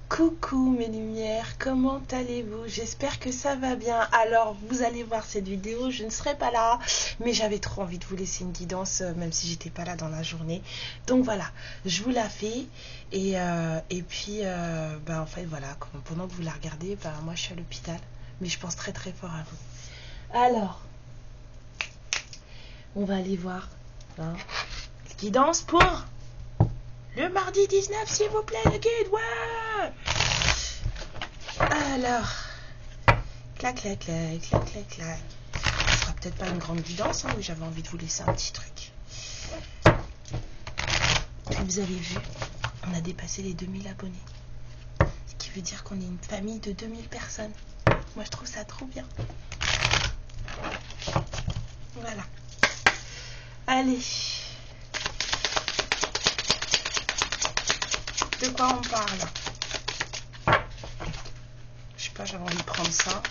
Coucou mes lumières, comment allez-vous? J'espère que ça va bien. Alors vous allez voir cette vidéo, je ne serai pas là, mais j'avais trop envie de vous laisser une guidance, même si j'étais pas là dans la journée. Donc voilà, je vous la fais et puis en fait voilà, pendant que vous la regardez, moi je suis à l'hôpital, mais je pense très très fort à vous. Alors, on va aller voir guidance pour le mardi 19, s'il vous plaît, le guide, ouais. Alors, clac, clac, clac, clac, clac, clac. Ce sera peut-être pas une grande guidance, mais j'avais envie de vous laisser un petit truc. Comme vous avez vu, on a dépassé les 2000 abonnés. Ce qui veut dire qu'on est une famille de 2000 personnes. Moi, je trouve ça trop bien. Voilà. Allez. De quoi on parle? Je sais pas, j'avais envie de prendre ça.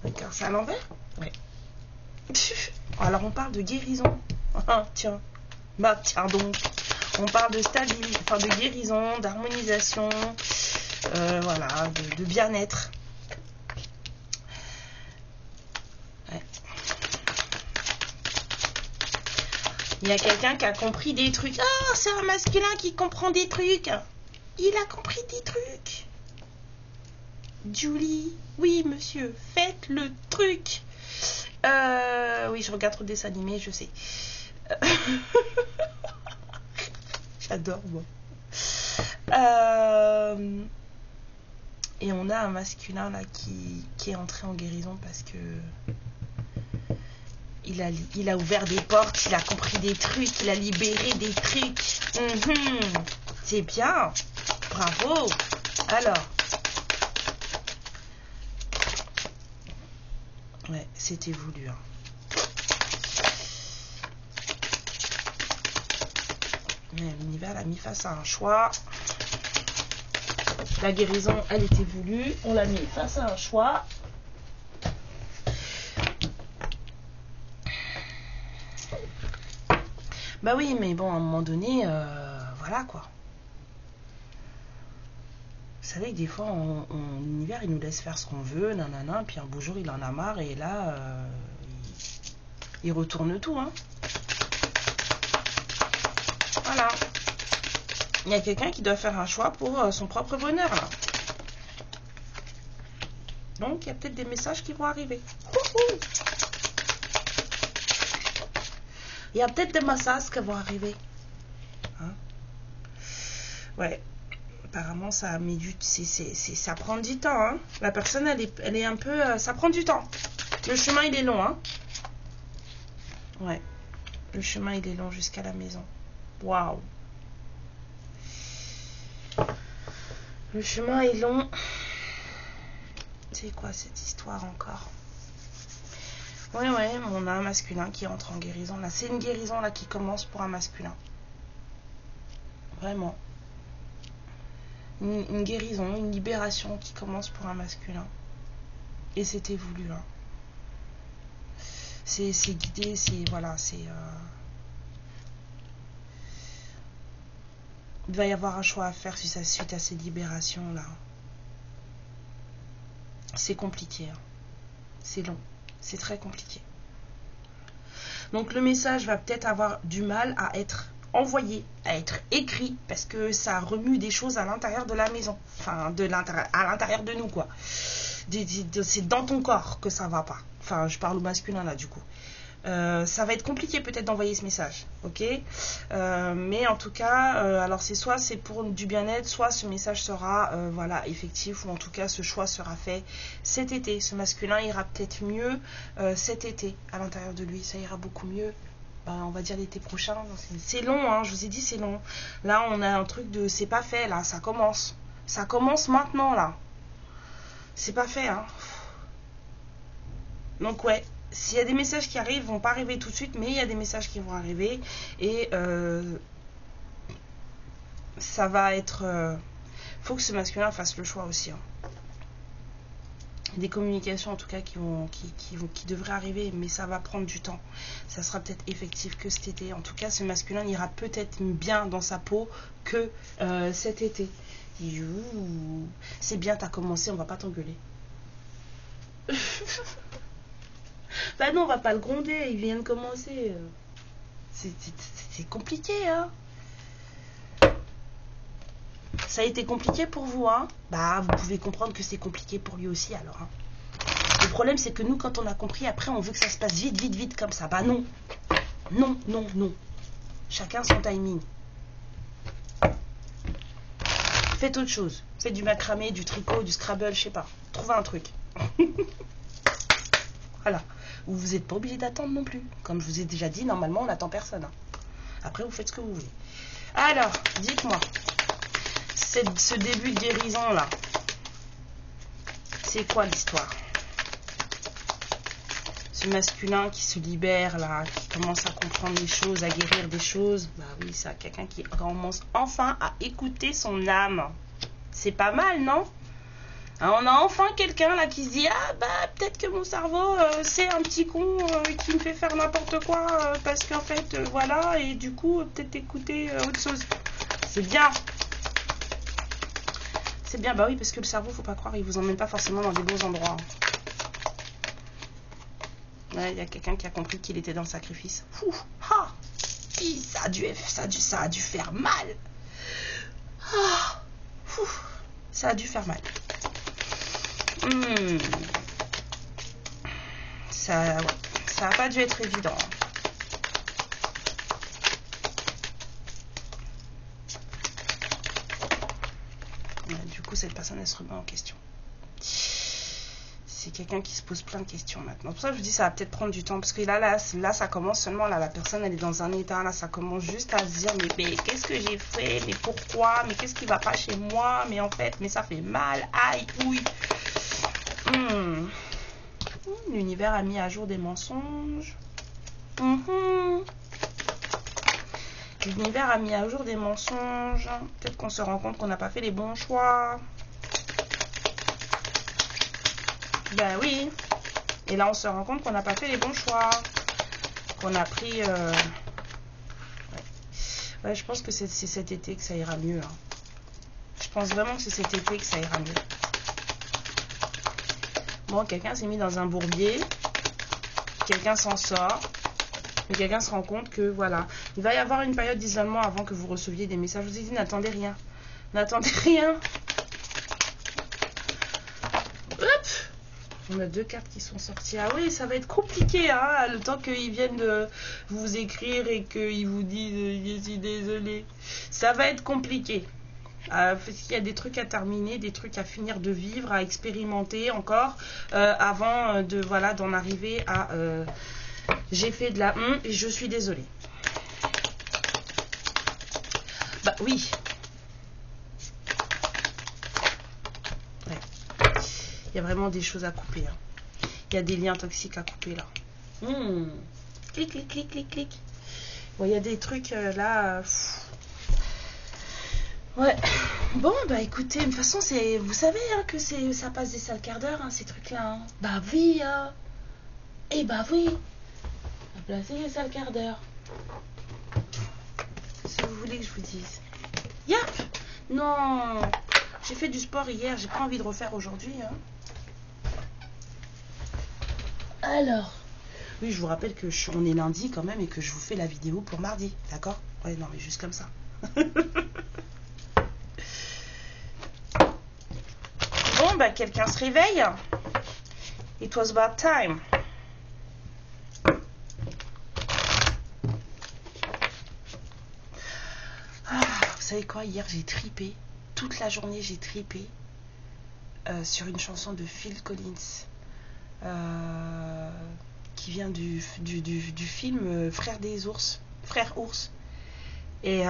D'accord, c'est à l'envers? Ouais. Alors on parle de guérison. Tiens. Tiens donc. On parle de stabilité, de guérison, d'harmonisation, voilà, de bien-être. Ouais. Il y a quelqu'un qui a compris des trucs. Ah, c'est un masculin qui comprend des trucs. Il a compris des trucs. Julie, oui monsieur, faites le truc. Oui, je regarde trop de dessins animés, je sais. J'adore moi. Et on a un masculin là qui est entré en guérison parce que il a ouvert des portes, il a compris des trucs, il a libéré des trucs. C'est bien, bravo. Alors, ouais, c'était voulu. Mais l'univers l'a mis face à un choix. La guérison, elle était voulue. On l'a mis face à un choix. Bah oui, mais bon, à un moment donné, voilà quoi. Vous savez que des fois, l'univers, il nous laisse faire ce qu'on veut, nanana, puis un beau jour, il en a marre, et là, il retourne tout, hein. Voilà. Il y a quelqu'un qui doit faire un choix pour son propre bonheur, là. Donc, il y a peut-être des messages qui vont arriver. Il y a peut-être des messages qui vont arriver. Hein? Ouais. Apparemment, ça met ça prend du temps. Hein? La personne, elle est un peu... ça prend du temps. Le chemin, il est long. Hein? Ouais. Le chemin, il est long jusqu'à la maison. Waouh. Le chemin est long. C'est quoi cette histoire encore? Ouais, on a un masculin qui entre en guérison. Là, c'est une guérison là qui commence pour un masculin. Vraiment. Une guérison, une libération qui commence pour un masculin. Et c'était voulu. Hein. C'est guidé, c'est... Voilà, c'est... Il va y avoir un choix à faire suite à ces libérations-là. C'est compliqué. Hein. C'est long. C'est très compliqué. Donc le message va peut-être avoir du mal à être envoyé, à être écrit, parce que ça remue des choses à l'intérieur de la maison. Enfin, à l'intérieur de nous, quoi. C'est dans ton corps que ça va pas. Enfin, je parle au masculin, là, du coup. Ça va être compliqué peut-être d'envoyer ce message, ok, mais en tout cas, alors soit c'est pour du bien-être, soit ce message sera voilà, effectif, ou en tout cas ce choix sera fait cet été. Ce masculin ira peut-être mieux cet été à l'intérieur de lui, ça ira beaucoup mieux. On va dire l'été prochain. C'est long, hein, je vous ai dit c'est long. Là on a un truc de c'est pas fait, là ça commence maintenant, là c'est pas fait, hein. Donc ouais, s'il y a des messages qui arrivent, ils vont pas arriver tout de suite, mais il y a des messages qui vont arriver. Et ça va être... faut que ce masculin fasse le choix aussi. Hein. des communications en tout cas qui devraient arriver, mais ça va prendre du temps. Ça sera peut-être effectif que cet été. En tout cas, ce masculin ira peut-être bien dans sa peau que cet été. C'est bien, t'as commencé, on va pas t'engueuler. Bah non, on va pas le gronder, il vient de commencer. C'est compliqué, hein. Ça a été compliqué pour vous, hein. Bah, vous pouvez comprendre que c'est compliqué pour lui aussi, alors. Hein. Le problème, c'est que nous, quand on a compris, après, on veut que ça se passe vite, vite, vite, comme ça. Bah non. Non, non, non. Chacun son timing. Faites autre chose. Faites du macramé, du tricot, du scrabble, je sais pas. Trouvez un truc. Voilà. Vous n'êtes pas obligé d'attendre non plus. Comme je vous ai déjà dit, normalement, on n'attend personne. Hein. Après, vous faites ce que vous voulez. Alors, dites-moi. Ce début de guérison là, c'est quoi l'histoire? Ce masculin qui se libère là, qui commence à comprendre les choses, à guérir des choses, bah oui, c'est quelqu'un qui commence enfin à écouter son âme. C'est pas mal, non? On a enfin quelqu'un là qui se dit, ah bah peut-être que mon cerveau c'est un petit con qui me fait faire n'importe quoi parce qu'en fait voilà, et du coup peut-être écouter autre chose. C'est bien. C'est bien, bah oui, parce que le cerveau, faut pas croire, il vous emmène pas forcément dans des beaux endroits. Ouais, il y a quelqu'un qui a compris qu'il était dans le sacrifice. Ouh, ah, ça a dû faire mal. Ah, ça a dû faire mal. Ça a pas dû être évident. Du coup, cette personne, elle se remet en question. C'est quelqu'un qui se pose plein de questions maintenant. Pour ça, je vous dis, ça va peut-être prendre du temps. Parce que là, ça commence seulement. Là, la personne, elle est dans un état. Là, ça commence juste à se dire, mais qu'est-ce que j'ai fait? Mais pourquoi? Mais qu'est-ce qui va pas chez moi? Mais en fait, mais ça fait mal. Aïe, ouille. L'univers a mis à jour des mensonges. L'univers a mis à jour des mensonges. Peut-être qu'on se rend compte qu'on n'a pas fait les bons choix. Ben oui. Et là, on se rend compte qu'on n'a pas fait les bons choix. Qu'on a pris... Ouais, je pense que c'est cet été que ça ira mieux. Hein. Je pense vraiment que c'est cet été que ça ira mieux. Bon, quelqu'un s'est mis dans un bourbier. Quelqu'un s'en sort. Mais quelqu'un se rend compte que, voilà, il va y avoir une période d'isolement avant que vous receviez des messages. Je vous ai dit, n'attendez rien. N'attendez rien. Hop. On a 2 cartes qui sont sorties. Ah oui, ça va être compliqué, hein, le temps qu'ils viennent vous écrire et qu'ils vous disent, je suis désolée. Ça va être compliqué. Parce qu'il y a des trucs à terminer, des trucs à finir de vivre, à expérimenter encore, avant d'en arriver à... j'ai fait de la et je suis désolée. Bah oui. Ouais. Il y a vraiment des choses à couper. Hein. Il y a des liens toxiques à couper là. Clic, clic, clic, clic, clic. Bon, il y a des trucs là. Ouais. Bon, bah écoutez, de toute façon, vous savez hein, que ça passe des sales quarts d'heure, hein, ces trucs-là. Hein. Bah oui. Et bah oui. Placer les sales quarts d'heure. Si vous voulez que je vous dise. Yap. Non. J'ai fait du sport hier. J'ai pas envie de refaire aujourd'hui. Hein. Alors. Oui, je vous rappelle que on est lundi quand même et que je vous fais la vidéo pour mardi. D'accord? Ouais, non, mais juste comme ça. Bon, bah quelqu'un se réveille. It was about time. Vous savez quoi, hier j'ai tripé, toute la journée j'ai tripé sur une chanson de Phil Collins qui vient du film Frère Ours. Et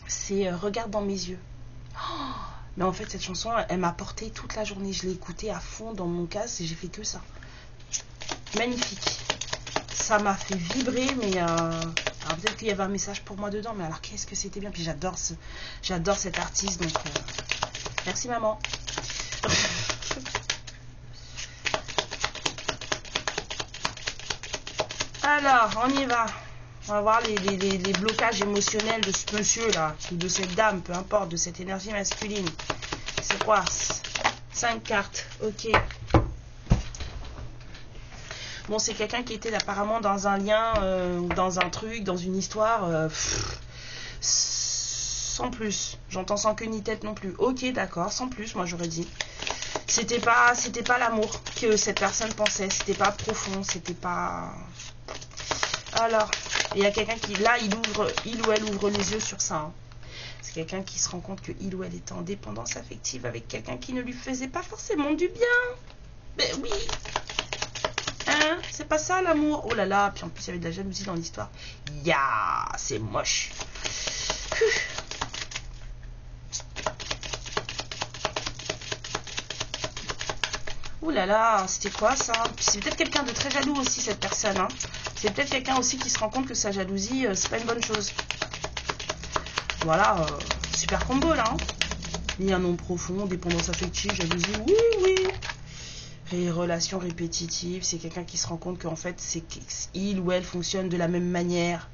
c'est Regarde dans mes yeux. Mais en fait cette chanson elle m'a porté toute la journée, je l'ai écoutée à fond dans mon casque et j'ai fait que ça. Magnifique. Ça m'a fait vibrer mais... Alors peut-être qu'il y avait un message pour moi dedans, mais alors qu'est-ce que c'était bien. Puis j'adore cet artiste, donc merci maman. Alors, on y va. On va voir les blocages émotionnels de ce monsieur-là, ou de cette dame, peu importe, de cette énergie masculine. C'est quoi? 5 cartes, ok. Bon, c'est quelqu'un qui était apparemment dans un lien, dans un truc, dans une histoire, sans plus. J'entends sans queue ni tête non plus. Ok, d'accord, sans plus, moi j'aurais dit. C'était pas l'amour que cette personne pensait, c'était pas profond, c'était pas... Alors, il y a quelqu'un qui, là, il ou elle ouvre les yeux sur ça. Hein. C'est quelqu'un qui se rend compte que il ou elle était en dépendance affective avec quelqu'un qui ne lui faisait pas forcément du bien. Ben oui. Hein, c'est pas ça l'amour. Oh là là, puis en plus il y avait de la jalousie dans l'histoire. C'est moche. Oh là là, c'était quoi ça? C'est peut-être quelqu'un de très jaloux aussi, cette personne. Hein. C'est peut-être quelqu'un aussi qui se rend compte que sa jalousie, c'est pas une bonne chose. Voilà, super combo là. Hein. Lien non profond, dépendance affective, jalousie, oui, oui. Et relations répétitives, c'est quelqu'un qui se rend compte qu'en fait, c'est qu'il ou elle fonctionne de la même manière.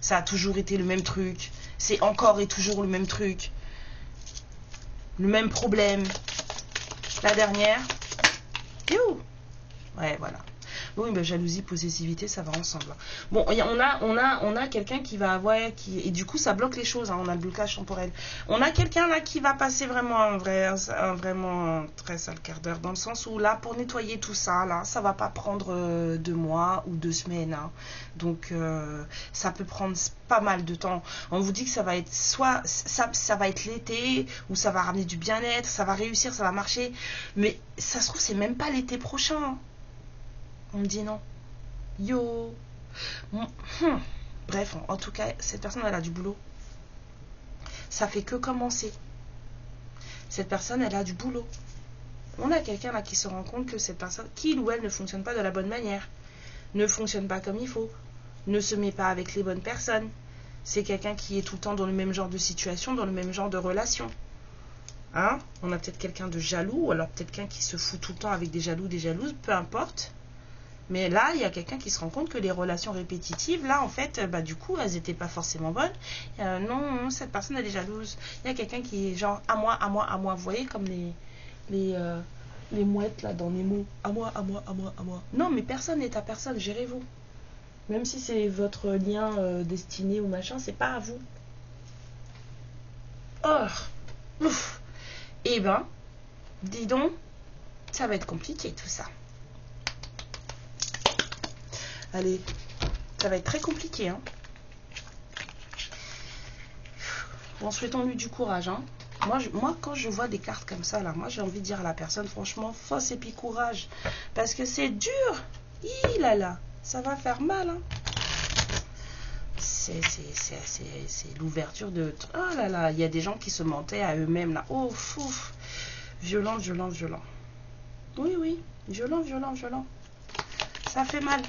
Ça a toujours été le même truc. C'est encore et toujours le même truc. Le même problème. La dernière. Ouais, voilà. Oui, ben, jalousie, possessivité, ça va ensemble. Bon, on a quelqu'un qui va avoir... et du coup, ça bloque les choses. Hein, on a le blocage temporel. On a quelqu'un là qui va passer vraiment vraiment un très sale quart d'heure. Dans le sens où là, pour nettoyer tout ça, là, ça va pas prendre 2 mois ou 2 semaines. Hein. Donc, ça peut prendre pas mal de temps. On vous dit que ça va être soit... Ça va être l'été, ou ça va ramener du bien-être, ça va réussir, ça va marcher. Mais ça se trouve, c'est même pas l'été prochain. Hein. On me dit non. Yo. Bref, en tout cas, cette personne, elle a du boulot. Ça fait que commencer. Cette personne, elle a du boulot. On a quelqu'un là qui se rend compte que cette personne, qu'il ou elle ne fonctionne pas de la bonne manière, ne fonctionne pas comme il faut, ne se met pas avec les bonnes personnes. C'est quelqu'un qui est tout le temps dans le même genre de situation, dans le même genre de relation. Hein? On a peut-être quelqu'un de jaloux, ou alors peut-être quelqu'un qui se fout tout le temps avec des jaloux, des jalouses, peu importe. Mais là, il y a quelqu'un qui se rend compte que les relations répétitives, là, en fait, du coup, elles n'étaient pas forcément bonnes. Non, cette personne, elle est jalouse. Il y a quelqu'un qui est genre, à moi, à moi, à moi. Vous voyez, comme les mouettes, là, dans les mots. À moi, à moi, à moi, à moi. Non, mais personne n'est à personne, gérez-vous. Même si c'est votre lien destiné ou machin, c'est pas à vous. Or, ouf. Eh ben, dis donc, ça va être compliqué, tout ça. Allez, ça va être très compliqué. Hein. Bon, souhaitons-lui du courage. Hein. Moi, quand je vois des cartes comme ça, là, moi, j'ai envie de dire à la personne, franchement, force et puis courage. Parce que c'est dur. Là, ça va faire mal. Hein. C'est l'ouverture de... Oh là là, il y a des gens qui se mentaient à eux-mêmes, là. Oh, fouf. Violent, violent, violent. Oui, oui. Violent, violent, violent. Ça fait mal.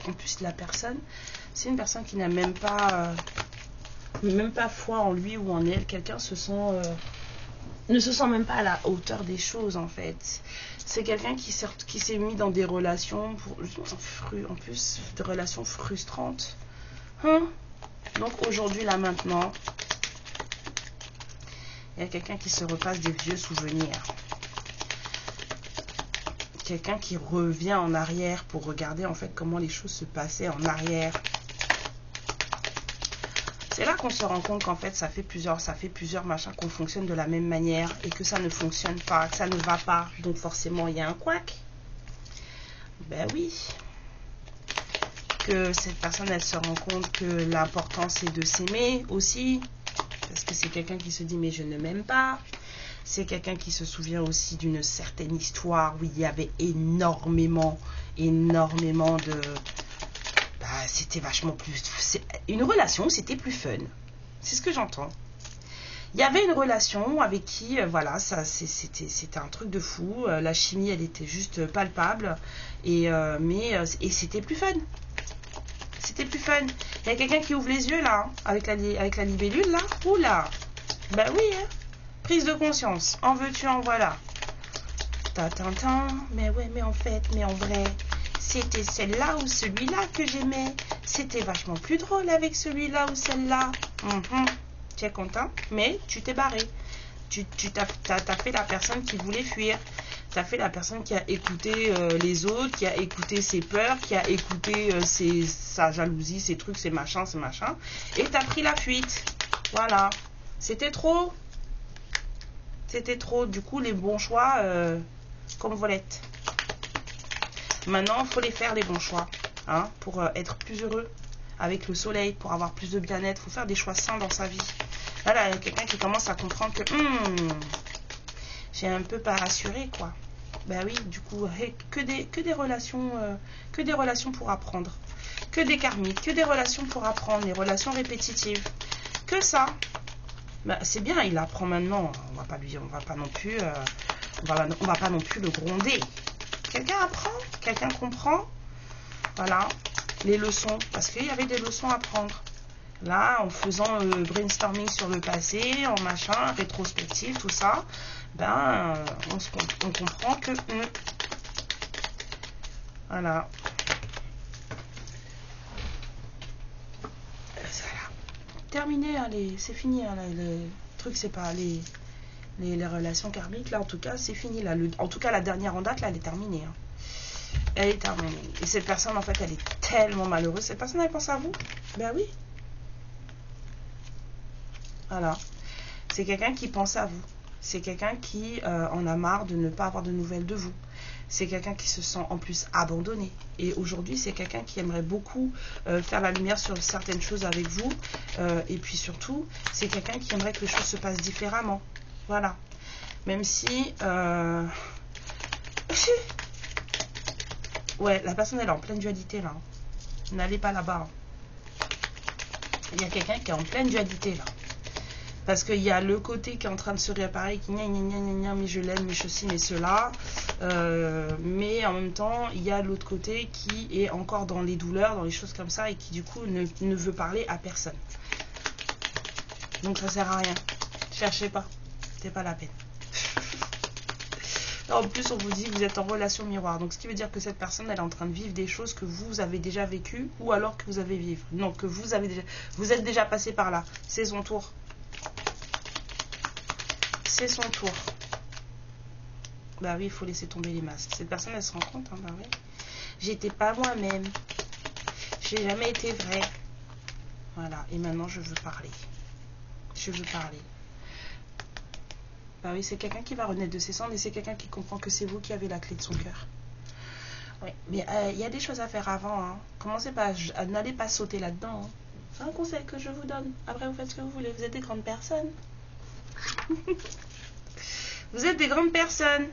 En plus la personne, c'est une personne qui n'a même pas foi en lui ou en elle. Quelqu'un ne se sent même pas à la hauteur des choses en fait. C'est quelqu'un qui s'est mis dans des relations en plus de relations frustrantes. Hein? Donc aujourd'hui là maintenant, il y a quelqu'un qui se repasse des vieux souvenirs. Quelqu'un qui revient en arrière pour regarder en fait comment les choses se passaient en arrière. C'est là qu'on se rend compte qu'en fait ça fait plusieurs machins qu'on fonctionne de la même manière et que ça ne fonctionne pas, que ça ne va pas. Donc forcément il y a un couac. Ben oui. Que cette personne elle se rend compte que l'important c'est de s'aimer aussi. Parce que c'est quelqu'un qui se dit mais je ne m'aime pas. C'est quelqu'un qui se souvient aussi d'une certaine histoire où il y avait énormément de... c'était vachement plus... Une relation où c'était plus fun. C'est ce que j'entends. Il y avait une relation avec qui, voilà, c'était un truc de fou. La chimie, elle était juste palpable. Mais c'était plus fun. C'était plus fun. Il y a quelqu'un qui ouvre les yeux, là, hein, avec la libellule, là. Oula. Ben oui, hein. Prise de conscience. En veux-tu, en voilà. Tintin, mais ouais, mais en fait, mais en vrai, c'était celle-là ou celui-là que j'aimais. C'était vachement plus drôle avec celui-là ou celle-là. Tu es content, mais tu t'es barré. Tu t'as fait la personne qui voulait fuir. Tu as fait la personne qui a écouté les autres, qui a écouté ses peurs, qui a écouté sa jalousie, ses trucs, ses machins, et tu as pris la fuite. Voilà. C'était trop. C'était trop. Du coup, les bons choix, comme volette. Maintenant, il faut les faire, les bons choix. Hein, pour être plus heureux avec le soleil, pour avoir plus de bien-être. Il faut faire des choix sains dans sa vie. Là, il y a quelqu'un qui commence à comprendre que j'ai un peu pas rassuré, quoi. Ben oui, du coup, que des relations pour apprendre. Que des karmiques, que des relations pour apprendre, des relations répétitives. Que ça. Ben, c'est bien, il apprend maintenant. On va pas non plus le gronder. Quelqu'un apprend, quelqu'un comprend. Voilà, les leçons, parce qu'il y avait des leçons à prendre. Là, en faisant brainstorming sur le passé, en machin, rétrospective, tout ça, ben, on comprend que... voilà. Voilà. Terminé, hein, c'est fini. Hein, les trucs, c'est pas les relations karmiques. Là, en tout cas, c'est fini. Là, en tout cas, la dernière en date, là, elle est terminée. Hein. Elle est terminée. Et cette personne, en fait, elle est tellement malheureuse. Cette personne, elle pense à vous? Ben oui. Voilà. C'est quelqu'un qui pense à vous. C'est quelqu'un qui en a marre de ne pas avoir de nouvelles de vous. C'est quelqu'un qui se sent en plus abandonné. Et aujourd'hui, c'est quelqu'un qui aimerait beaucoup faire la lumière sur certaines choses avec vous. Et puis surtout, c'est quelqu'un qui aimerait que les choses se passent différemment. Voilà. Même si... ouais, la personne, elle est en pleine dualité, là. N'allez pas là-bas. Il y a quelqu'un qui est en pleine dualité, là. Parce qu'il y a le côté qui est en train de se réapparaître, qui mais je l'aime, mais ceci, mais cela. Mais en même temps, il y a l'autre côté qui est encore dans les douleurs, dans les choses comme ça, et qui du coup ne veut parler à personne. Donc ça sert à rien. Cherchez pas. C'est pas la peine. En plus, on vous dit que vous êtes en relation miroir. Donc, ce qui veut dire que cette personne, elle est en train de vivre des choses que vous avez déjà vécues ou alors que vous avez vécu. Non, que vous êtes déjà passé par là. C'est son tour. C'est son tour. Bah oui, il faut laisser tomber les masques. Cette personne, elle se rend compte. Hein, bah oui. J'étais pas moi-même. J'ai jamais été vraie. Voilà. Et maintenant, je veux parler. Je veux parler. Bah oui, c'est quelqu'un qui va renaître de ses cendres et c'est quelqu'un qui comprend que c'est vous qui avez la clé de son cœur. Oui, mais il y a des choses à faire avant. Hein. Commencez pas, n'allez pas sauter là-dedans. Hein. C'est un conseil que je vous donne. Après, vous faites ce que vous voulez. Vous êtes des grandes personnes. Vous êtes des grandes personnes.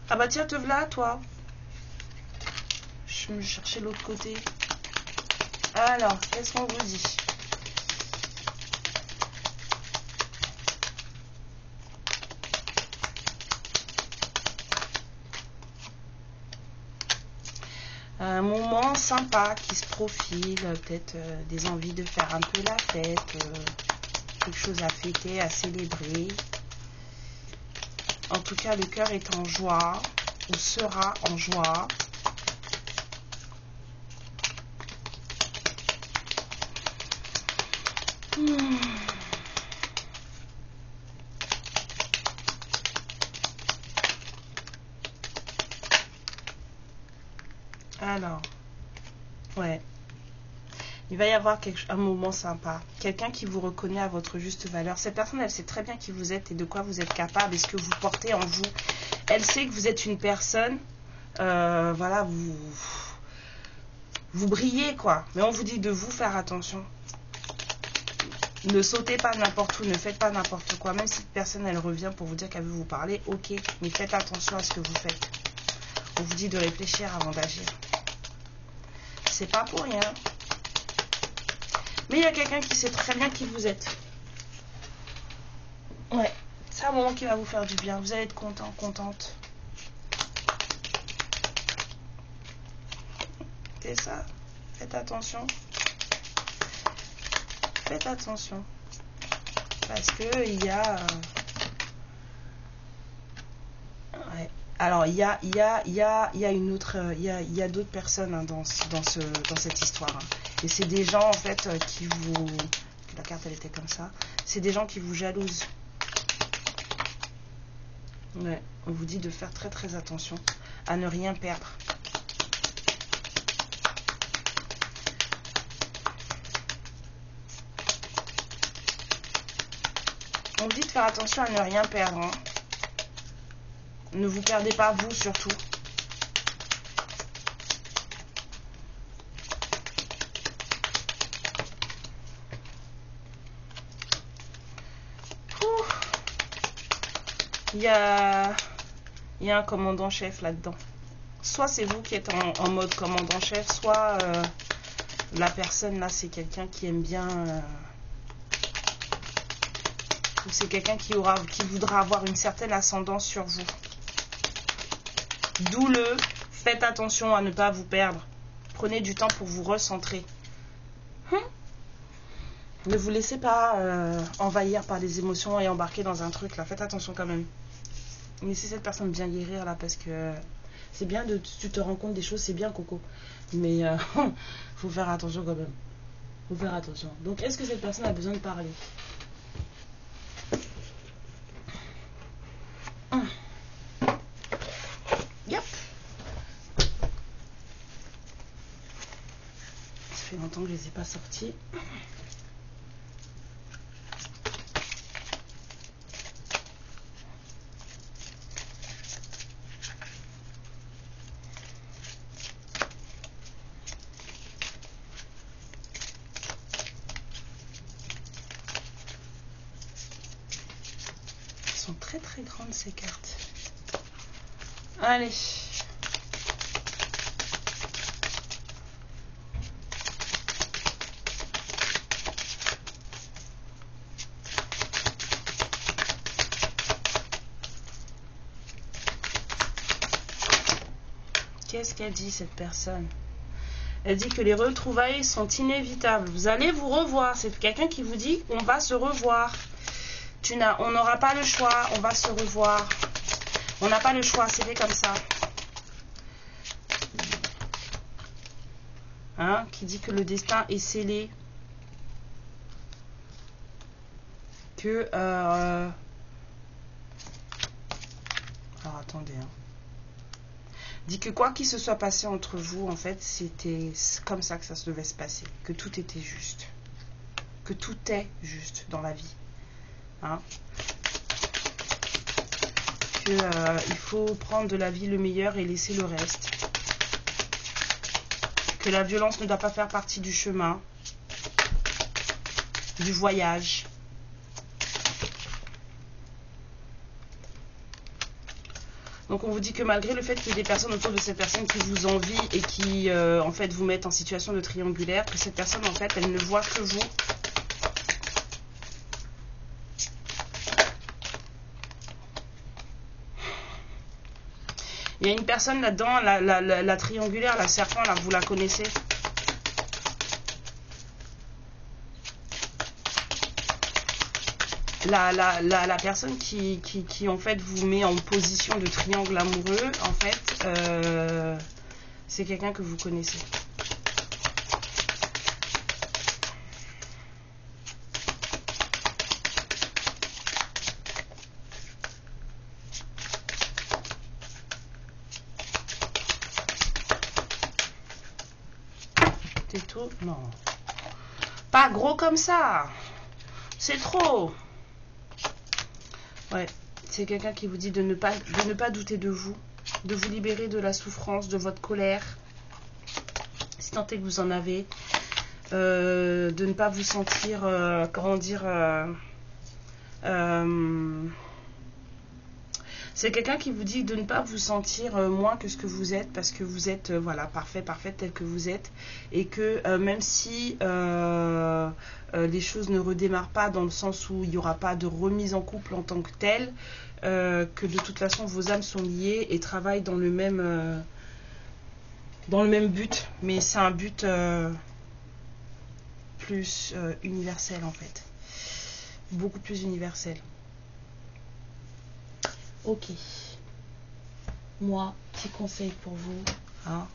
Ah bah tiens, te voilà, toi. Je me cherchais l'autre côté. Alors, qu'est-ce qu'on vous dit ? Un moment sympa qui se profile, peut-être des envies de faire un peu la fête, quelque chose à fêter, à célébrer. En tout cas, le cœur est en joie, ou sera en joie. Alors, ouais. Il va y avoir un moment sympa. Quelqu'un qui vous reconnaît à votre juste valeur. Cette personne, elle sait très bien qui vous êtes et de quoi vous êtes capable et ce que vous portez en vous. Elle sait que vous êtes une personne, voilà, vous brillez, quoi. Mais on vous dit de vous faire attention. Ne sautez pas n'importe où, ne faites pas n'importe quoi. Même si cette personne, elle revient pour vous dire qu'elle veut vous parler, ok. Mais faites attention à ce que vous faites. On vous dit de réfléchir avant d'agir. C'est pas pour rien. Mais il y a quelqu'un qui sait très bien qui vous êtes. Ouais. C'est un moment qui va vous faire du bien. Vous allez être content, contente. C'est ça. Faites attention. Faites attention. Parce que il y a... Alors, il y a une autre, il y a d'autres personnes hein, dans cette histoire. Hein. Et c'est des gens, en fait, qui vous... La carte, elle était comme ça. C'est des gens qui vous jalousent. Ouais, on vous dit de faire très très attention à ne rien perdre. On vous dit de faire attention à ne rien perdre. Hein. Ne vous perdez pas vous surtout. Il y a un commandant-chef là-dedans. Soit c'est vous qui êtes en mode commandant-chef, soit la personne là, c'est quelqu'un qui aime bien... ou c'est quelqu'un qui voudra avoir une certaine ascendance sur vous. D'où le faites attention à ne pas vous perdre. Prenez du temps pour vous recentrer. Ne vous laissez pas envahir par les émotions et embarquer dans un truc là. Faites attention quand même. Laissez cette personne bien guérir là parce que c'est bien de tu te rends compte des choses, c'est bien Coco. Mais faut faire attention quand même. Faut faire attention. Donc est-ce que cette personne a besoin de parler? Yep. Ça fait longtemps que je les ai pas sortis. Très très grandes ces cartes. Allez. Qu'est-ce qu'elle dit cette personne? Elle dit que les retrouvailles sont inévitables. Vous allez vous revoir. C'est quelqu'un qui vous dit on va se revoir. On n'aura pas le choix, on va se revoir. On n'a pas le choix, c'est fait comme ça. Hein, qui dit que le destin est scellé. Que... Alors attendez. Hein. Dit que quoi qu'il se soit passé entre vous, en fait, c'était comme ça que ça se devait se passer. Que tout était juste. Que tout est juste dans la vie. Hein, que il faut prendre de la vie le meilleur et laisser le reste, que la violence ne doit pas faire partie du chemin, du voyage. Donc on vous dit que malgré le fait qu'il y ait des personnes autour de cette personne qui vous envient et qui en fait vous mettent en situation de triangulaire, que cette personne en fait elle ne voit que vous. Il y a une personne là-dedans, la triangulaire, la serpent, là, vous la connaissez? La personne qui en fait vous met en position de triangle amoureux, en fait, c'est quelqu'un que vous connaissez. Tout? Non. Pas gros comme ça. C'est trop. Ouais. C'est quelqu'un qui vous dit de ne pas douter de vous. De vous libérer de la souffrance, de votre colère. Si tant est que vous en avez. De ne pas vous sentir... comment dire... c'est quelqu'un qui vous dit de ne pas vous sentir moins que ce que vous êtes, parce que vous êtes voilà, parfait tel que vous êtes, et que même si les choses ne redémarrent pas dans le sens où il n'y aura pas de remise en couple en tant que telle, que de toute façon vos âmes sont liées et travaillent dans le même but, mais c'est un but plus universel en fait, beaucoup plus universel. Ok. moi, petit conseil pour vous, hein.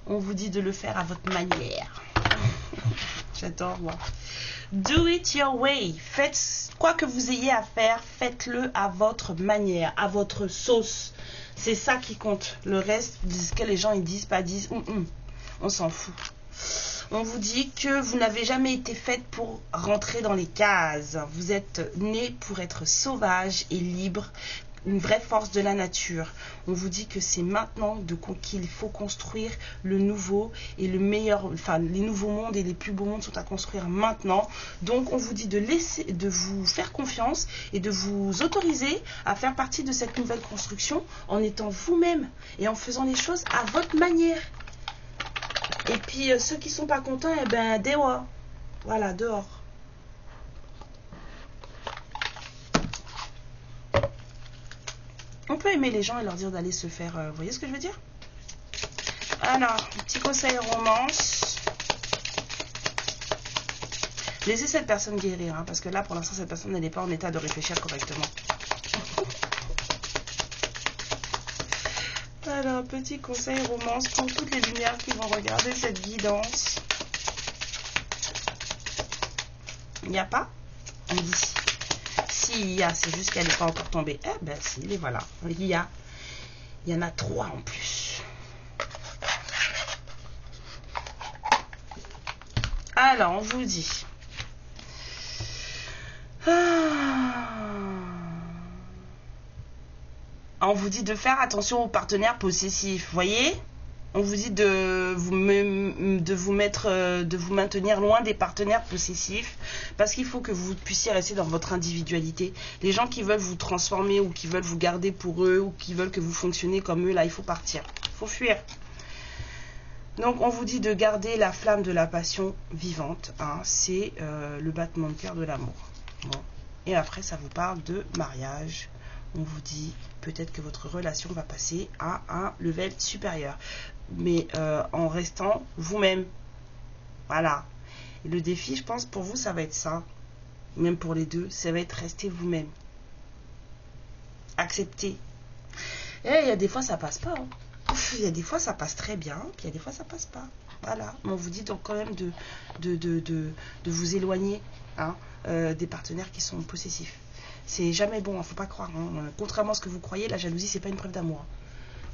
On vous dit de le faire à votre manière. J'adore, moi. Do it your way. Faites quoi que vous ayez à faire, faites-le à votre manière, à votre sauce. C'est ça qui compte. Le reste, ce que les gens ils disent, pas disent, on s'en fout. On vous dit que vous n'avez jamais été faite pour rentrer dans les cases. Vous êtes née pour être sauvage et libre, une vraie force de la nature. On vous dit que c'est maintenant qu'il faut construire le nouveau et le meilleur, enfin les nouveaux mondes et les plus beaux mondes sont à construire maintenant. Donc on vous dit de vous faire confiance et de vous autoriser à faire partie de cette nouvelle construction en étant vous-même et en faisant les choses à votre manière. Et puis ceux qui sont pas contents, eh ben dehors. Voilà, dehors. On peut aimer les gens et leur dire d'aller se faire... vous voyez ce que je veux dire? Alors, petit conseil romance. Laissez cette personne guérir, hein, parce que là, pour l'instant, cette personne n'est pas en état de réfléchir correctement. Alors, petit conseil romance pour toutes les lumières qui vont regarder cette guidance. Il n'y a pas? On dit si. Il y a, c'est juste qu'elle n'est pas encore tombée. Eh ben si, les voilà. Il y a. Il y en a 3 en plus. Alors, on vous dit. On vous dit de faire attention aux partenaires possessifs. Voyez? On vous dit de vous maintenir loin des partenaires possessifs parce qu'il faut que vous puissiez rester dans votre individualité. Les gens qui veulent vous transformer ou qui veulent vous garder pour eux ou qui veulent que vous fonctionnez comme eux, là, il faut partir. Il faut fuir. Donc, on vous dit de garder la flamme de la passion vivante. Hein, c'est le battement de cœur de l'amour. Bon. Et après, ça vous parle de mariage. On vous dit peut-être que votre relation va passer à un level supérieur. Mais en restant vous-même. Voilà. Et le défi, je pense, pour vous, ça va être ça. Même pour les deux, ça va être rester vous-même. Accepter. Et il y a des fois, ça passe pas. Hein. Il y a des fois, ça passe très bien. Puis il y a des fois, ça passe pas. Voilà. Mais on vous dit donc quand même de vous éloigner hein, des partenaires qui sont possessifs. C'est jamais bon, faut pas croire. Hein. Contrairement à ce que vous croyez, la jalousie, c'est pas une preuve d'amour.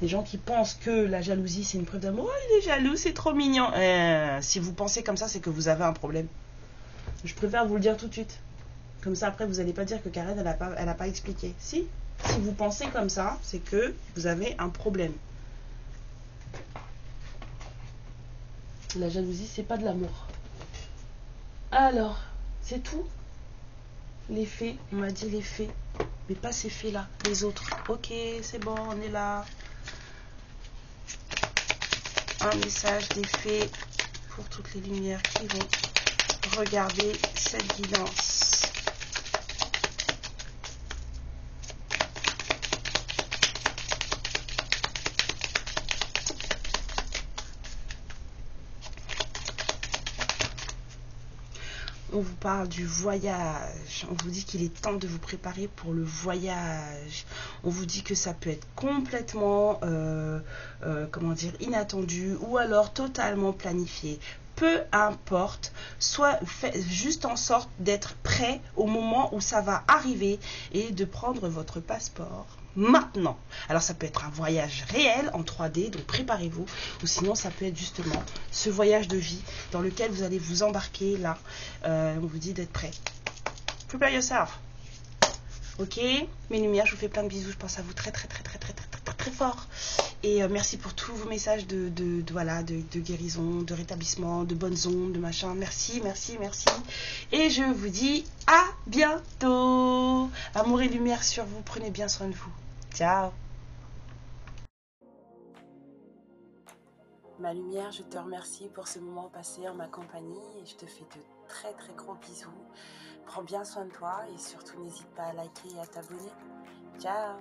Les gens qui pensent que la jalousie, c'est une preuve d'amour. Oh, il est jaloux, c'est trop mignon. Si vous pensez comme ça, c'est que vous avez un problème. Je préfère vous le dire tout de suite. Comme ça, après, vous n'allez pas dire que Karen, elle a pas expliqué. Si vous pensez comme ça, c'est que vous avez un problème. La jalousie, c'est pas de l'amour. Alors, c'est tout. Les faits, on m'a dit les faits. Mais pas ces faits-là, les autres. Ok, c'est bon, on est là. Un message des faits pour toutes les lumières qui vont regarder cette guidance. On vous parle du voyage. On vous dit qu'il est temps de vous préparer pour le voyage. On vous dit que ça peut être complètement, comment dire, inattendu ou alors totalement planifié. Peu importe, soit faites juste en sorte d'être prêt au moment où ça va arriver et de prendre votre passeport maintenant. Alors ça peut être un voyage réel en 3D, donc préparez-vous, ou sinon ça peut être justement ce voyage de vie dans lequel vous allez vous embarquer là. On vous dit d'être prêt. Prepare yourself. Ok, mes lumières, je vous fais plein de bisous, je pense à vous très fort. Et merci pour tous vos messages de guérison, de rétablissement, de bonnes ondes, de machin. Merci. Et je vous dis à bientôt. Amour et lumière sur vous. Prenez bien soin de vous. Ciao. Ma lumière, je te remercie pour ce moment passé en ma compagnie et je te fais de très gros bisous. Prends bien soin de toi et surtout n'hésite pas à liker et à t'abonner. Ciao.